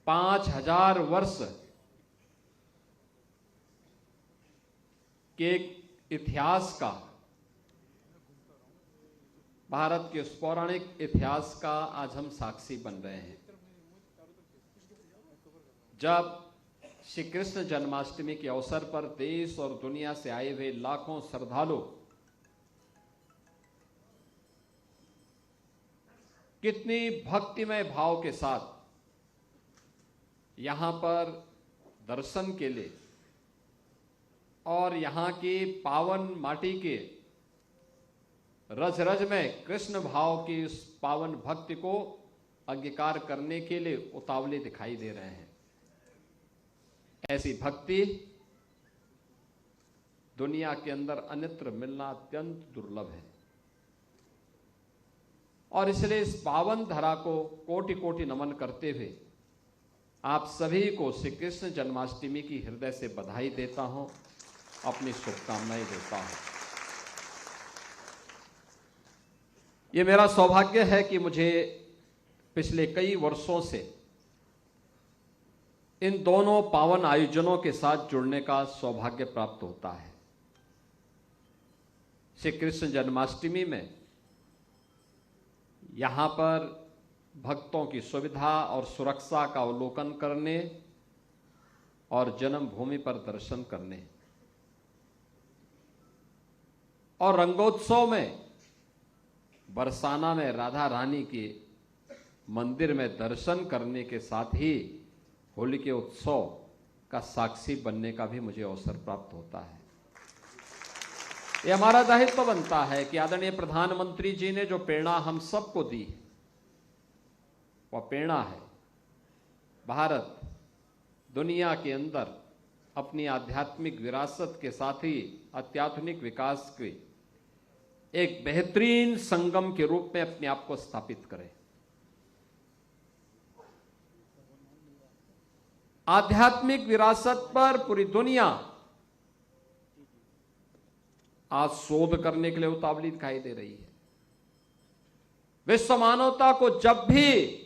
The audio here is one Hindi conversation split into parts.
5000 वर्ष के इतिहास का, भारत के उस पौराणिक इतिहास का आज हम साक्षी बन रहे हैं। जब श्री कृष्ण जन्माष्टमी के अवसर पर देश और दुनिया से आए हुए लाखों श्रद्धालु कितनी भक्तिमय भाव के साथ यहां पर दर्शन के लिए और यहां की पावन माटी के रज रज में कृष्ण भाव की उस पावन भक्ति को अंगीकार करने के लिए उतावले दिखाई दे रहे हैं। ऐसी भक्ति दुनिया के अंदर अन्यत्र मिलना अत्यंत दुर्लभ है और इसलिए इस पावन धरा को कोटि कोटि नमन करते हुए आप सभी को श्री कृष्ण जन्माष्टमी की हृदय से बधाई देता हूं, अपनी शुभकामनाएं देता हूं। ये मेरा सौभाग्य है कि मुझे पिछले कई वर्षों से इन दोनों पावन आयोजनों के साथ जुड़ने का सौभाग्य प्राप्त होता है। श्री कृष्ण जन्माष्टमी में यहां पर भक्तों की सुविधा और सुरक्षा का अवलोकन करने और जन्मभूमि पर दर्शन करने और रंगोत्सव में बरसाना में राधा रानी के मंदिर में दर्शन करने के साथ ही होली के उत्सव का साक्षी बनने का भी मुझे अवसर प्राप्त होता है। यह हमारा दायित्व बनता है कि आदरणीय प्रधानमंत्री जी ने जो प्रेरणा हम सबको दी है, वह प्रेरणा है भारत दुनिया के अंदर अपनी आध्यात्मिक विरासत के साथ ही अत्याधुनिक विकास के एक बेहतरीन संगम के रूप में अपने आप को स्थापित करे। आध्यात्मिक विरासत पर पूरी दुनिया आज शोध करने के लिए उतावली दिखाई दे रही है। विश्व मानवता को जब भी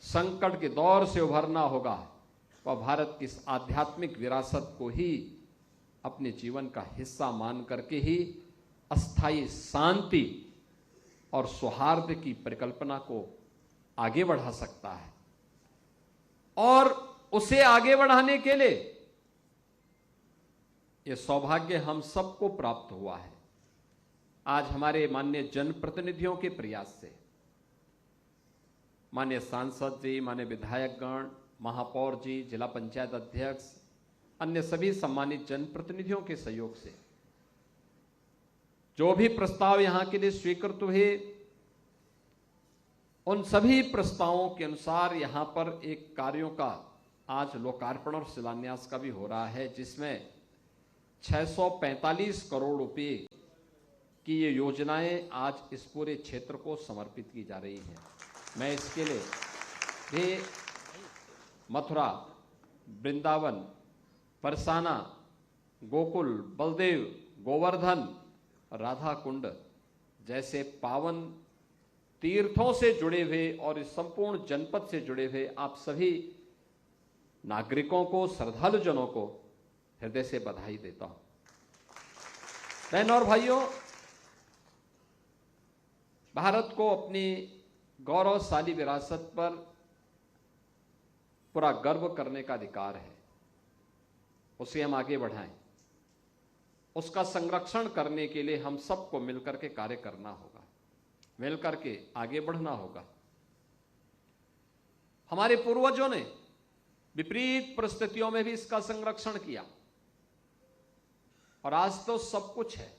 संकट के दौर से उभरना होगा, वह भारत की इस आध्यात्मिक विरासत को ही अपने जीवन का हिस्सा मान करके ही अस्थायी शांति और सौहार्द की परिकल्पना को आगे बढ़ा सकता है। और उसे आगे बढ़ाने के लिए यह सौभाग्य हम सबको प्राप्त हुआ है। आज हमारे माननीय जनप्रतिनिधियों के प्रयास से, माननीय सांसद जी, माननीय विधायकगण, महापौर जी, जिला पंचायत अध्यक्ष, अन्य सभी सम्मानित जनप्रतिनिधियों के सहयोग से जो भी प्रस्ताव यहां के लिए स्वीकृत हुए, उन सभी प्रस्तावों के अनुसार यहां पर एक कार्यों का आज लोकार्पण और शिलान्यास का भी हो रहा है, जिसमें 645 करोड़ रुपए की ये योजनाएं आज इस पूरे क्षेत्र को समर्पित की जा रही हैं। मैं इसके लिए भी मथुरा, वृंदावन, बरसाना, गोकुल, बलदेव, गोवर्धन, राधा कुंड जैसे पावन तीर्थों से जुड़े हुए और इस संपूर्ण जनपद से जुड़े हुए आप सभी नागरिकों को, श्रद्धालुजनों को हृदय से बधाई देता हूं। बहनों और भाइयों, भारत को अपनी गौरवशाली विरासत पर पूरा गर्व करने का अधिकार है। उसे हम आगे बढ़ाएं। उसका संरक्षण करने के लिए हम सबको मिलकर के कार्य करना होगा, मिलकर के आगे बढ़ना होगा। हमारे पूर्वजों ने विपरीत परिस्थितियों में भी इसका संरक्षण किया और आज तो सब कुछ है।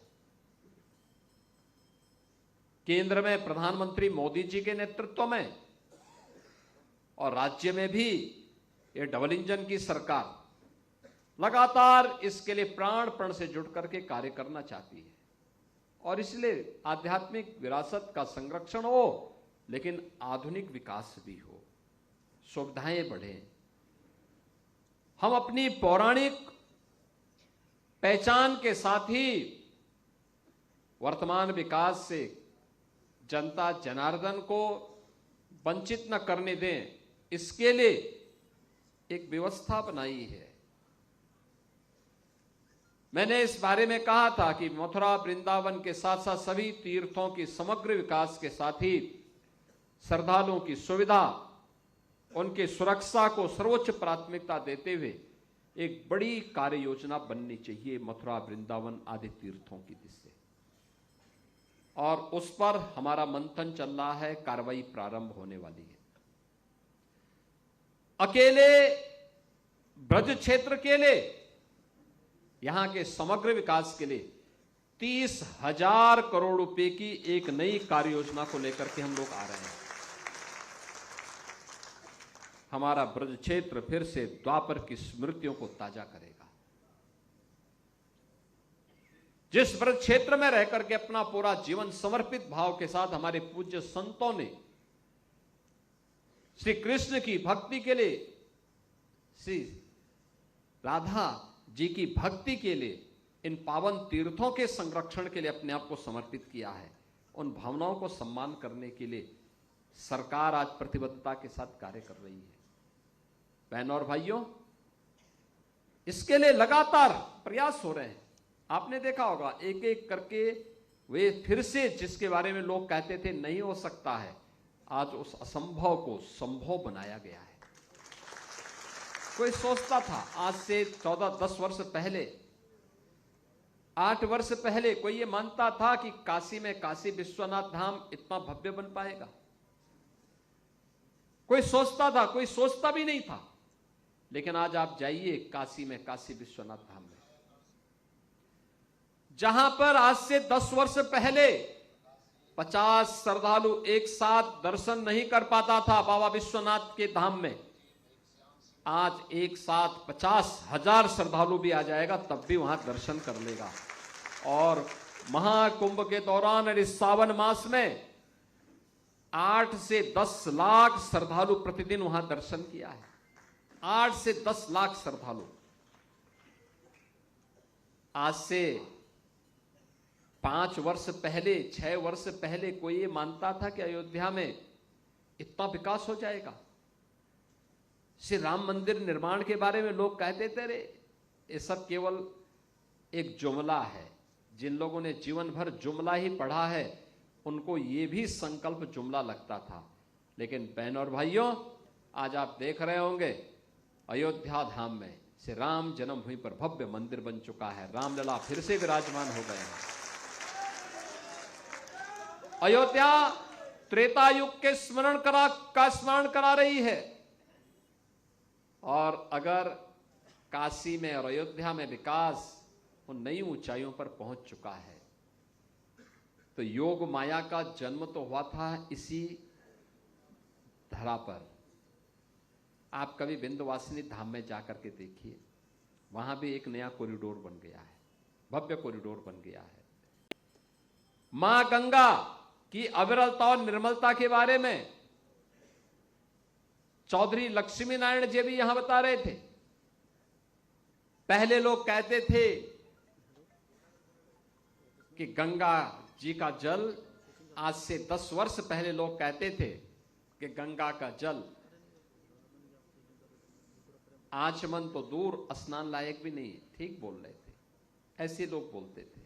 केंद्र में प्रधानमंत्री मोदी जी के नेतृत्व में और राज्य में भी ये डबल इंजन की सरकार लगातार इसके लिए प्राणपण से जुड़ करके कार्य करना चाहती है और इसलिए आध्यात्मिक विरासत का संरक्षण हो, लेकिन आधुनिक विकास भी हो, सुविधाएं बढ़े। हम अपनी पौराणिक पहचान के साथ ही वर्तमान विकास से जनता जनार्दन को वंचित न करने दें, इसके लिए एक व्यवस्था बनाई है। मैंने इस बारे में कहा था कि मथुरा वृंदावन के साथ साथ सभी तीर्थों की समग्र विकास के साथ ही श्रद्धालुओं की सुविधा, उनकी सुरक्षा को सर्वोच्च प्राथमिकता देते हुए एक बड़ी कार्य योजना बननी चाहिए मथुरा वृंदावन आदि तीर्थों की दिशा से, और उस पर हमारा मंथन चल रहा है, कार्रवाई प्रारंभ होने वाली है। अकेले ब्रज क्षेत्र के लिए, यहां के समग्र विकास के लिए 30,000 करोड़ रुपए की एक नई कार्य योजना को लेकर के हम लोग आ रहे हैं। हमारा ब्रज क्षेत्र फिर से द्वापर की स्मृतियों को ताजा करेगा। जिस ब्रज क्षेत्र में रहकर के अपना पूरा जीवन समर्पित भाव के साथ हमारे पूज्य संतों ने श्री कृष्ण की भक्ति के लिए, श्री राधा जी की भक्ति के लिए, इन पावन तीर्थों के संरक्षण के लिए अपने आप को समर्पित किया है, उन भावनाओं को सम्मान करने के लिए सरकार आज प्रतिबद्धता के साथ कार्य कर रही है। बहनों और भाइयों, इसके लिए लगातार प्रयास हो रहे हैं। आपने देखा होगा एक एक करके वे फिर से जिसके बारे में लोग कहते थे नहीं हो सकता है, आज उस असंभव को संभव बनाया गया है। कोई सोचता था आज से 14-10 वर्ष पहले, 8 वर्ष पहले कोई ये मानता था कि काशी में काशी विश्वनाथ धाम इतना भव्य बन पाएगा? कोई सोचता था? कोई सोचता भी नहीं था। लेकिन आज आप जाइए काशी में, काशी विश्वनाथ धाम में, जहां पर आज से 10 वर्ष पहले 50 श्रद्धालु एक साथ दर्शन नहीं कर पाता था बाबा विश्वनाथ के धाम में, आज एक साथ 50,000 श्रद्धालु भी आ जाएगा तब भी वहां दर्शन कर लेगा। और महाकुंभ के दौरान इस सावन मास में 8 से 10 लाख श्रद्धालु प्रतिदिन वहां दर्शन किया है। 8 से 10 लाख श्रद्धालु। आज से 5 वर्ष पहले, 6 वर्ष पहले कोई ये मानता था कि अयोध्या में इतना विकास हो जाएगा? श्री राम मंदिर निर्माण के बारे में लोग कहते थे रे ये सब केवल एक जुमला है। जिन लोगों ने जीवन भर जुमला ही पढ़ा है उनको ये भी संकल्प जुमला लगता था। लेकिन बहनों और भाइयों, आज आप देख रहे होंगे अयोध्या धाम में श्री राम जन्मभूमि पर भव्य मंदिर बन चुका है। रामलला फिर से विराजमान हो गए हैं। अयोध्या त्रेता युग के स्मरण करा रही है। और अगर काशी में और अयोध्या में विकास उन नई ऊंचाइयों पर पहुंच चुका है, तो योग माया का जन्म तो हुआ था इसी धरा पर। आप कभी विंध्यवासिनी धाम में जाकर के देखिए, वहां भी एक नया कॉरिडोर बन गया है, भव्य कॉरिडोर बन गया है। मां गंगा की अविरलता और निर्मलता के बारे में चौधरी लक्ष्मी नारायण जी भी यहां बता रहे थे। पहले लोग कहते थे कि गंगा जी का जल, आज से 10 वर्ष पहले लोग कहते थे कि गंगा का जल आचमन तो दूर, स्नान लायक भी नहीं। ठीक बोल रहे थे, ऐसे लोग बोलते थे।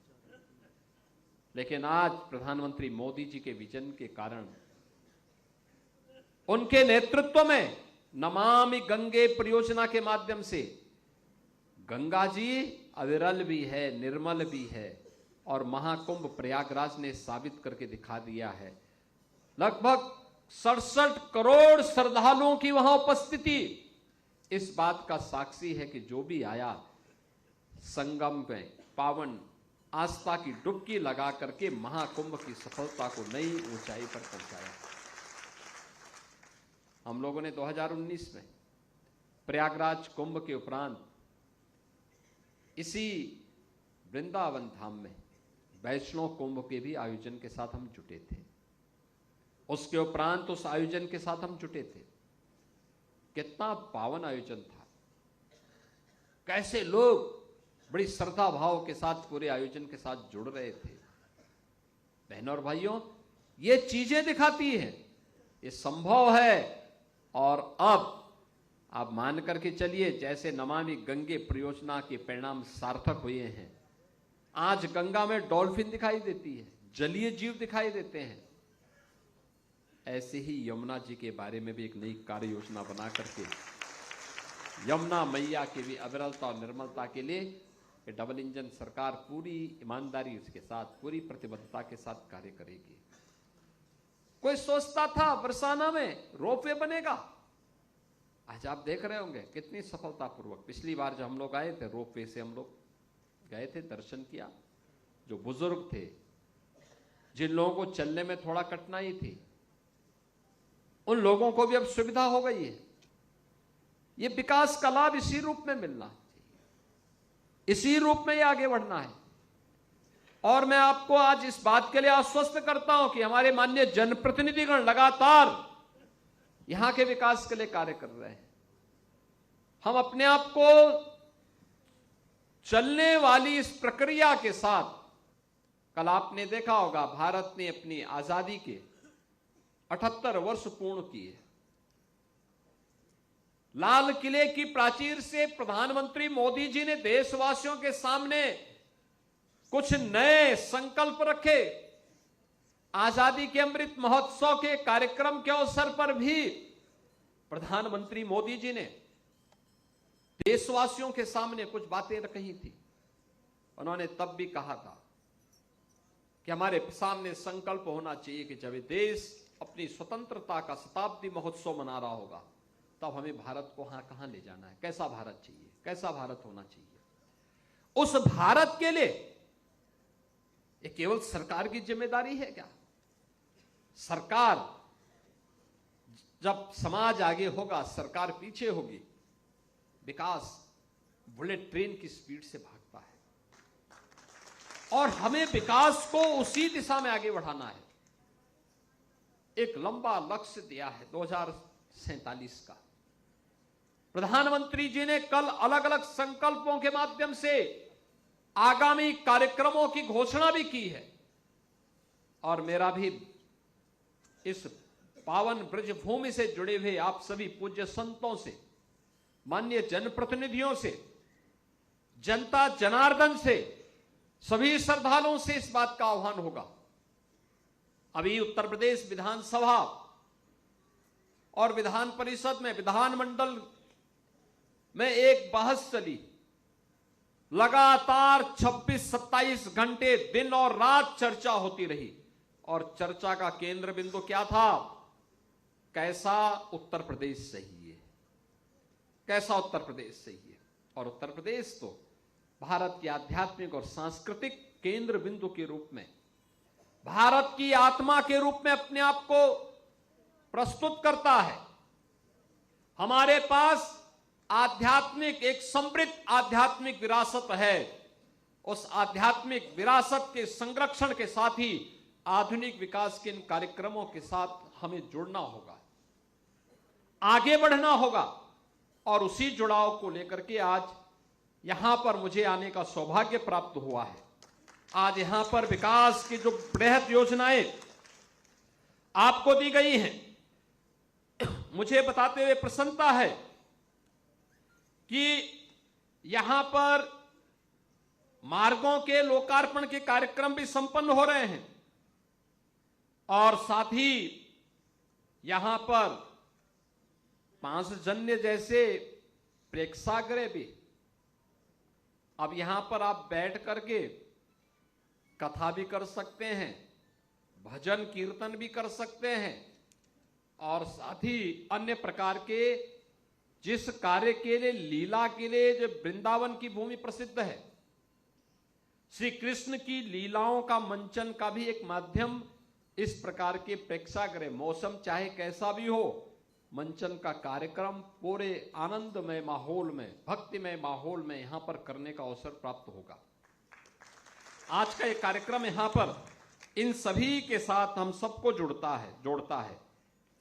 लेकिन आज प्रधानमंत्री मोदी जी के विजन के कारण, उनके नेतृत्व में नमामि गंगे परियोजना के माध्यम से गंगा जी अविरल भी है, निर्मल भी है। और महाकुंभ प्रयागराज ने साबित करके दिखा दिया है। लगभग 67 करोड़ श्रद्धालुओं की वहां उपस्थिति इस बात का साक्षी है कि जो भी आया संगम में पावन आस्था की डुबकी लगा करके महाकुंभ की सफलता को नई ऊंचाई पर पहुंचाया। हम लोगों ने 2019 में प्रयागराज कुंभ के उपरांत इसी वृंदावन धाम में वैष्णव कुंभ के भी आयोजन के साथ हम जुटे थे। उसके उपरांत उस आयोजन के साथ हम जुटे थे। कितना पावन आयोजन था, कैसे लोग बड़ी श्रद्धा भाव के साथ पूरे आयोजन के साथ जुड़ रहे थे। बहनों और भाइयों, ये चीजें दिखाती हैं ये संभव है और अब आप मान करके चलिए, जैसे नमामि गंगे परियोजना के परिणाम सार्थक हुए हैं, आज गंगा में डॉल्फिन दिखाई देती है, जलीय जीव दिखाई देते हैं, ऐसे ही यमुना जी के बारे में भी एक नई कार्य योजना बना करके यमुना मैया की भी अविरलता और निर्मलता के लिए डबल इंजन सरकार पूरी ईमानदारी उसके साथ, पूरी प्रतिबद्धता के साथ कार्य करेगी। कोई सोचता था बरसाना में रोपवे बनेगा, आज आप देख रहे होंगे कितनी सफलतापूर्वक। पिछली बार जब हम लोग आए थे, रोपवे से हम लोग गए थे, दर्शन किया। जो बुजुर्ग थे, जिन लोगों को चलने में थोड़ा कठिनाई थी, उन लोगों को भी अब सुविधा हो गई है। ये विकास का लाभ इसी रूप में मिलना चाहिए, इसी रूप में ये आगे बढ़ना है। और मैं आपको आज इस बात के लिए आश्वस्त करता हूं कि हमारे माननीय जनप्रतिनिधिगण लगातार यहां के विकास के लिए कार्य कर रहे हैं। हम अपने आप को चलने वाली इस प्रक्रिया के साथ, कल आपने देखा होगा भारत ने अपनी आजादी के 78 वर्ष पूर्ण किए। लाल किले की प्राचीर से प्रधानमंत्री मोदी जी ने देशवासियों के सामने कुछ नए संकल्प रखे। आजादी के अमृत महोत्सव के कार्यक्रम के अवसर पर भी प्रधानमंत्री मोदी जी ने देशवासियों के सामने कुछ बातें कही थी। उन्होंने तब भी कहा था कि हमारे सामने संकल्प होना चाहिए कि जब देश अपनी स्वतंत्रता का शताब्दी महोत्सव मना रहा होगा, तब हमें भारत को कहां ले जाना है, कैसा भारत चाहिए, कैसा भारत होना चाहिए। उस भारत के लिए ये केवल सरकार की जिम्मेदारी है क्या? सरकार, जब समाज आगे होगा, सरकार पीछे होगी। विकास बुलेट ट्रेन की स्पीड से भागता है और हमें विकास को उसी दिशा में आगे बढ़ाना है। एक लंबा लक्ष्य दिया है 2047 का। प्रधानमंत्री जी ने कल अलग अलग संकल्पों के माध्यम से आगामी कार्यक्रमों की घोषणा भी की है। और मेरा भी इस पावन ब्रज भूमि से जुड़े हुए आप सभी पूज्य संतों से, माननीय जनप्रतिनिधियों से, जनता जनार्दन से, सभी श्रद्धालुओं से इस बात का आह्वान होगा। अभी उत्तर प्रदेश विधानसभा और विधान परिषद में, विधानमंडल में एक बहस चली। लगातार 26-27 घंटे दिन और रात चर्चा होती रही और चर्चा का केंद्र बिंदु क्या था? कैसा उत्तर प्रदेश सही है, कैसा उत्तर प्रदेश सही है। और उत्तर प्रदेश तो भारत के आध्यात्मिक और सांस्कृतिक केंद्र बिंदु के रूप में, भारत की आत्मा के रूप में अपने आप को प्रस्तुत करता है। हमारे पास आध्यात्मिक, एक समृद्ध आध्यात्मिक विरासत है। उस आध्यात्मिक विरासत के संरक्षण के साथ ही आधुनिक विकास के इन कार्यक्रमों के साथ हमें जुड़ना होगा, आगे बढ़ना होगा। और उसी जुड़ाव को लेकर के आज यहां पर मुझे आने का सौभाग्य प्राप्त हुआ है। आज यहां पर विकास की जो बृहद योजनाएं आपको दी गई हैं, मुझे बताते हुए प्रसन्नता है कि यहां पर मार्गों के लोकार्पण के कार्यक्रम भी संपन्न हो रहे हैं और साथ ही यहां पर पांचजन्य जैसे प्रेक्षागृह भी। अब यहां पर आप बैठ करके कथा भी कर सकते हैं, भजन कीर्तन भी कर सकते हैं और साथ ही अन्य प्रकार के जिस कार्य के लिए, लीला के लिए जो वृंदावन की भूमि प्रसिद्ध है, श्री कृष्ण की लीलाओं का मंचन का भी एक माध्यम इस प्रकार के प्रेक्षागृह, मौसम चाहे कैसा भी हो, मंचन का कार्यक्रम पूरे आनंदमय माहौल में, भक्तिमय माहौल में यहां पर करने का अवसर प्राप्त होगा। आज का ये कार्यक्रम यहां पर इन सभी के साथ हम सबको जोड़ता है,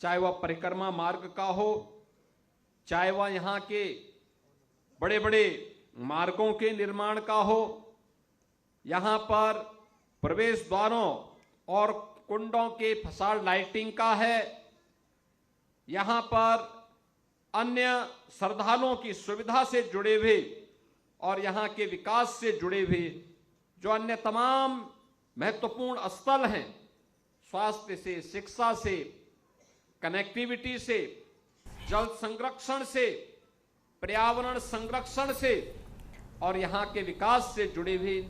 चाहे वह परिक्रमा मार्ग का हो, चाहे वह यहाँ के बड़े बड़े मार्गों के निर्माण का हो, यहाँ पर प्रवेश द्वारों और कुंडों के फसाड लाइटिंग का है, यहाँ पर अन्य श्रद्धालुओं की सुविधा से जुड़े हुए और यहाँ के विकास से जुड़े हुए जो अन्य तमाम महत्वपूर्ण स्थल हैं, स्वास्थ्य से, शिक्षा से, कनेक्टिविटी से, जल संरक्षण से, पर्यावरण संरक्षण से और यहाँ के विकास से जुड़े हुए